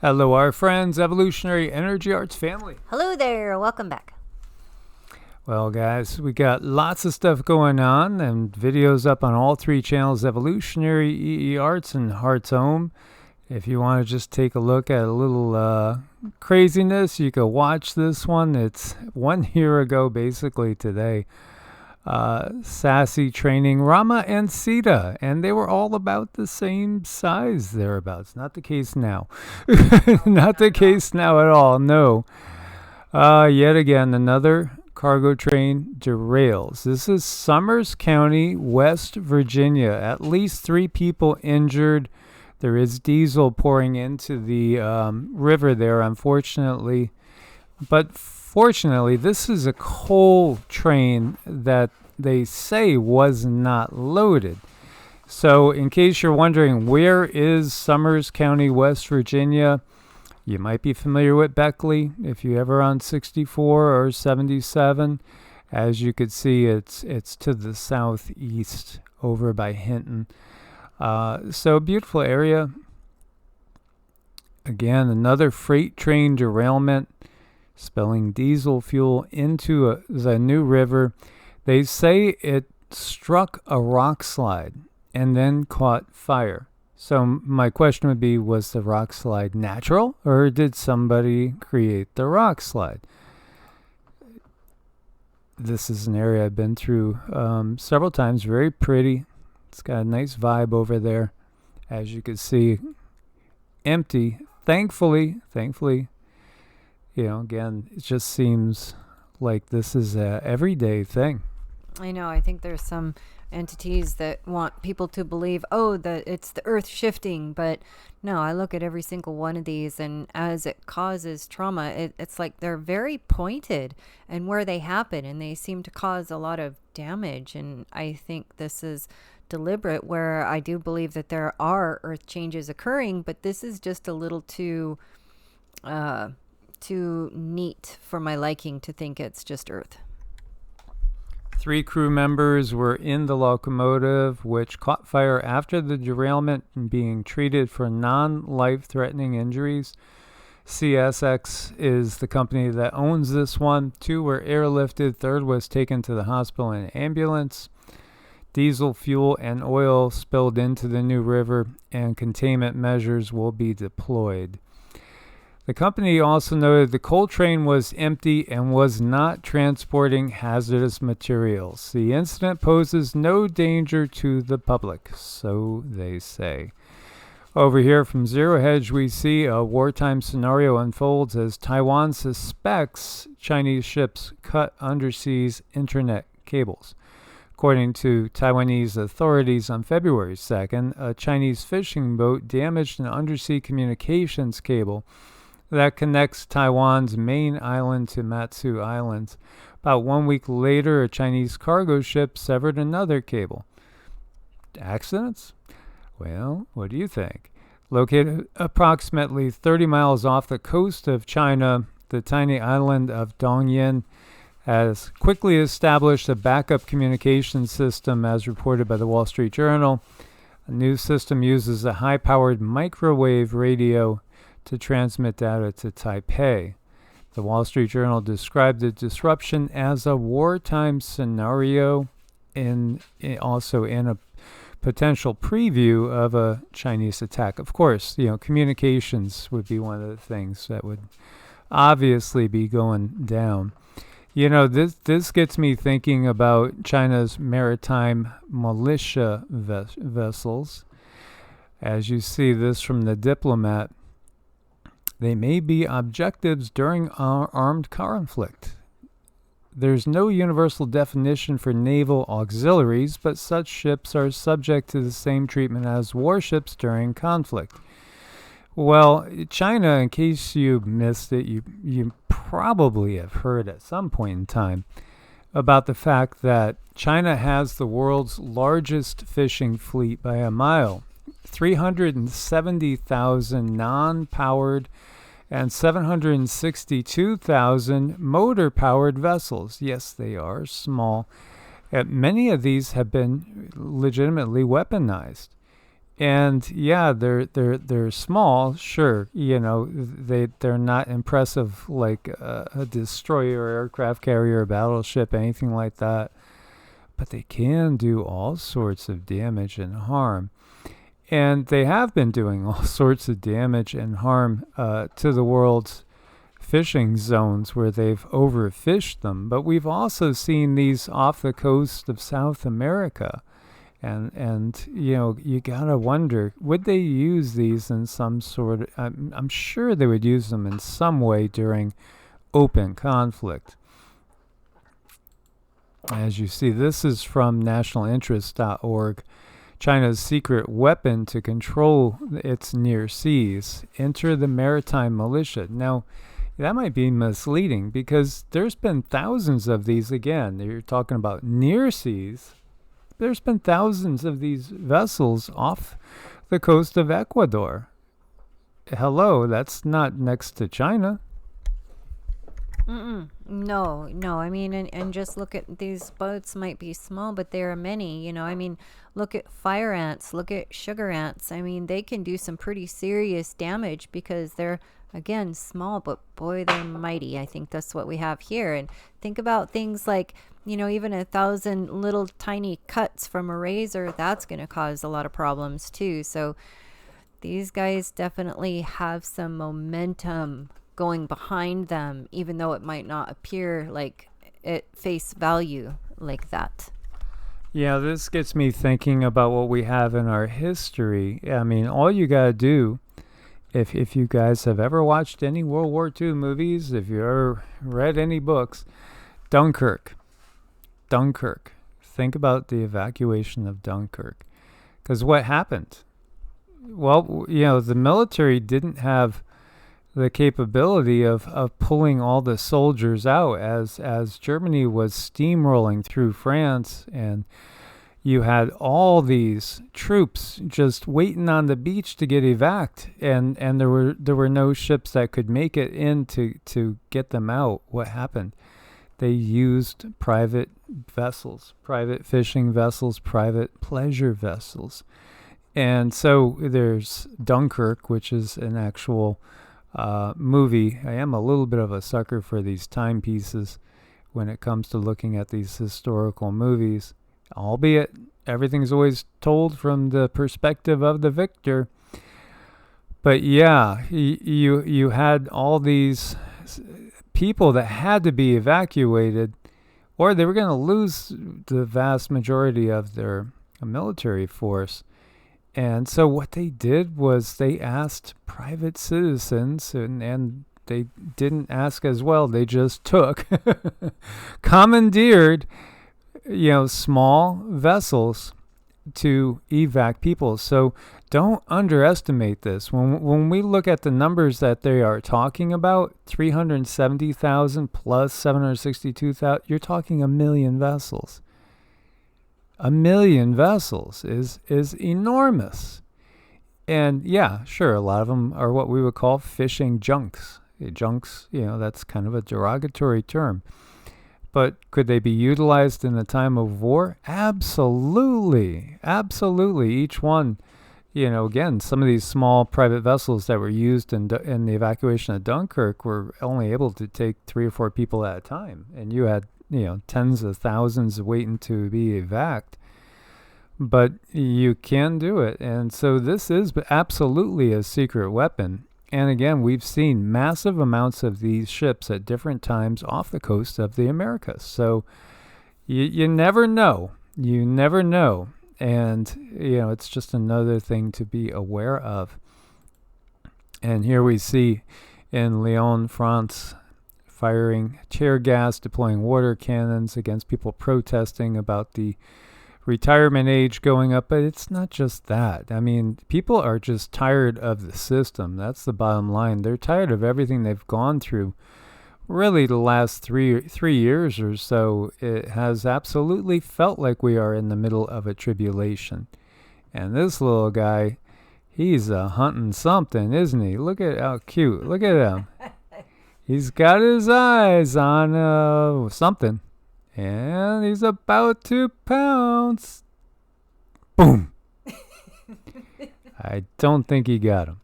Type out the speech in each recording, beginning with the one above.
Hello, our friends, Evolutionary Energy Arts family. Hello there, welcome back. Well, guys, we got lots of stuff going on and videos up on all three channels, Evolutionary, EEARTS, and Heart's Home. If you want to just take a look at a little craziness, you can watch this one. It's 1 year ago, basically today. Sassy training Rama and Sita, and they were all about the same size thereabouts. Not the case now. Not the case now at all, no. Yet again, another cargo train derails. This is Summers County, West Virginia. At least 3 people injured. There is diesel pouring into the river there, unfortunately. But fortunately, this is a coal train that they say was not loaded. So in case you're wondering, where is Summers County, West Virginia? You might be familiar with Beckley if you're ever on 64 or 77. As you could see, it's to the southeast over by Hinton. So beautiful area. Again, another freight train derailment, spilling diesel fuel into the New River. They say it struck a rock slide and then caught fire. So my question would be, was the rock slide natural, or did somebody create the rock slide? This is an area I've been through several times. Very pretty. It's got a nice vibe over there. As you can see, empty. Thankfully, you know, again, it just seems like this is a everyday thing. I know, I think there's some entities that want people to believe, that it's the earth shifting, but no, I look at every single one of these, and as it causes trauma, it's like they're very pointed and where they happen, and they seem to cause a lot of damage. And I think this is deliberate, where I do believe that there are earth changes occurring, but this is just a little too neat for my liking to think it's just earth. 3 crew members were in the locomotive, which caught fire after the derailment and being treated for non-life-threatening injuries. CSX is the company that owns this one. 2 were airlifted. 3rd was taken to the hospital in an ambulance. Diesel fuel and oil spilled into the New River, and containment measures will be deployed. The company also noted the coal train was empty and was not transporting hazardous materials. The incident poses no danger to the public, so they say. Over here from Zero Hedge, we see a wartime scenario unfolds as Taiwan suspects Chinese ships cut underseas internet cables. According to Taiwanese authorities on February 2nd, a Chinese fishing boat damaged an undersea communications cable that connects Taiwan's main island to Matsu Islands. About 1 week later, a Chinese cargo ship severed another cable. Accidents? Well, what do you think? Located approximately 30 miles off the coast of China, the tiny island of Dongyin has quickly established a backup communication system, as reported by the Wall Street Journal. A new system uses a high-powered microwave radio to transmit data to Taipei. The Wall Street Journal described the disruption as a wartime scenario, also in a potential preview of a Chinese attack. Of course, communications would be one of the things that would obviously be going down. This gets me thinking about China's maritime militia vessels. As you see this from the Diplomat, they may be objectives during armed conflict. There's no universal definition for naval auxiliaries, but such ships are subject to the same treatment as warships during conflict. Well, China, in case you missed it, you probably have heard at some point in time about the fact that China has the world's largest fishing fleet by a mile. 370,000 non-powered and 762,000 motor-powered vessels. Yes, they are small. Many of these have been legitimately weaponized. And yeah, they're small, sure. They're not impressive like a destroyer, aircraft carrier, battleship, anything like that. But they can do all sorts of damage and harm. And they have been doing all sorts of damage and harm to the world's fishing zones where they've overfished them. But we've also seen these off the coast of South America. And you gotta wonder, would they use these in some sort of, I'm sure they would use them in some way during open conflict. As you see, this is from nationalinterest.org. China's secret weapon to control its near seas. Enter the maritime militia. Now, that might be misleading because there's been thousands of these again. You're talking about near seas. There's been thousands of these vessels off the coast of Ecuador. Hello, that's not next to China. No. I mean, and just look at these boats might be small, but there are many, I mean, look at fire ants, look at sugar ants. I mean, they can do some pretty serious damage because they're, again, small, but boy, they're mighty. I think that's what we have here. And think about things like, even 1,000 little tiny cuts from a razor, that's going to cause a lot of problems too. So these guys definitely have some momentum going behind them, even though it might not appear like at face value like that. Yeah, this gets me thinking about what we have in our history. I mean, all you got to do, if you guys have ever watched any World War II movies, if you ever read any books, Dunkirk. Think about the evacuation of Dunkirk. Because what happened? Well, the military didn't have the capability of pulling all the soldiers out as Germany was steamrolling through France, and you had all these troops just waiting on the beach to get evac'd, and there were no ships that could make it in to get them out. What happened? They used private vessels, private fishing vessels, private pleasure vessels. And so there's Dunkirk, which is an actual movie. I am a little bit of a sucker for these timepieces when it comes to looking at these historical movies, albeit everything's always told from the perspective of the victor. But yeah, you had all these people that had to be evacuated, or they were going to lose the vast majority of their military force. And so what they did was they asked private citizens, and they didn't ask as well, they just took, commandeered, small vessels to evac people. So don't underestimate this. When we look at the numbers that they are talking about, 370,000 plus 762,000, you're talking 1 million vessels. 1 million vessels is enormous. And yeah, sure, a lot of them are what we would call fishing junks. Junks, that's kind of a derogatory term. But could they be utilized in the time of war? Absolutely. Absolutely. Each one, again, some of these small private vessels that were used in the evacuation of Dunkirk were only able to take 3 or 4 people at a time. And you had, tens of thousands waiting to be evac'd. But you can do it. And so this is absolutely a secret weapon. And again, we've seen massive amounts of these ships at different times off the coast of the Americas. So you never know. You never know. And, it's just another thing to be aware of. And here we see in Lyon, France, firing tear gas, deploying water cannons against people protesting about the retirement age going up. But it's not just that. I mean, people are just tired of the system. That's the bottom line. They're tired of everything they've gone through. Really, the last three years or so, it has absolutely felt like we are in the middle of a tribulation. And this little guy, he's hunting something, isn't he? Look at how cute. Look at him. He's got his eyes on something. And he's about to pounce. Boom. I don't think he got him.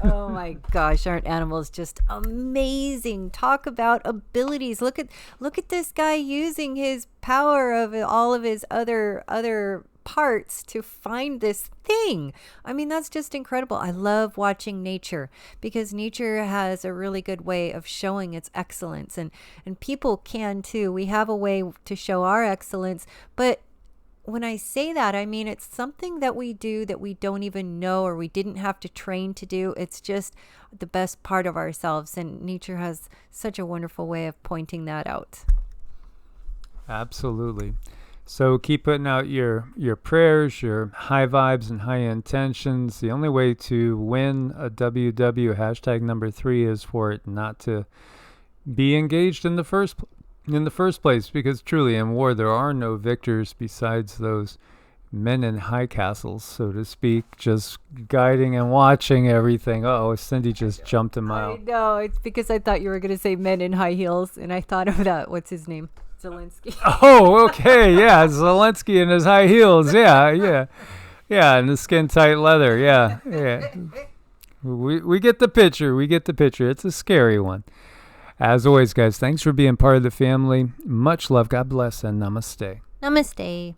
Oh my gosh, aren't animals just amazing? Talk about abilities. Look at this guy using his power of all of his other parts to find this thing. I mean, that's just incredible. I love watching nature because nature has a really good way of showing its excellence, and people can too. We have a way to show our excellence, but when I say that, I mean it's something that we do that we don't even know or we didn't have to train to do. It's just the best part of ourselves, and nature has such a wonderful way of pointing that out. Absolutely. So keep putting out your prayers, your high vibes and high intentions. The only way to win a WW hashtag number 3 is for it not to be engaged in the first place, because truly in war there are no victors besides those men in high castles, so to speak, just guiding and watching everything. Oh, Cindy just jumped a mile. I know, it's because I thought you were going to say men in high heels, and I thought of that. What's his name? Zelensky. Oh, okay, yeah, Zelensky in his high heels, yeah, and the skin tight leather, yeah. We get the picture. It's a scary one. As always, guys, thanks for being part of the family. Much love, God bless, and namaste. Namaste.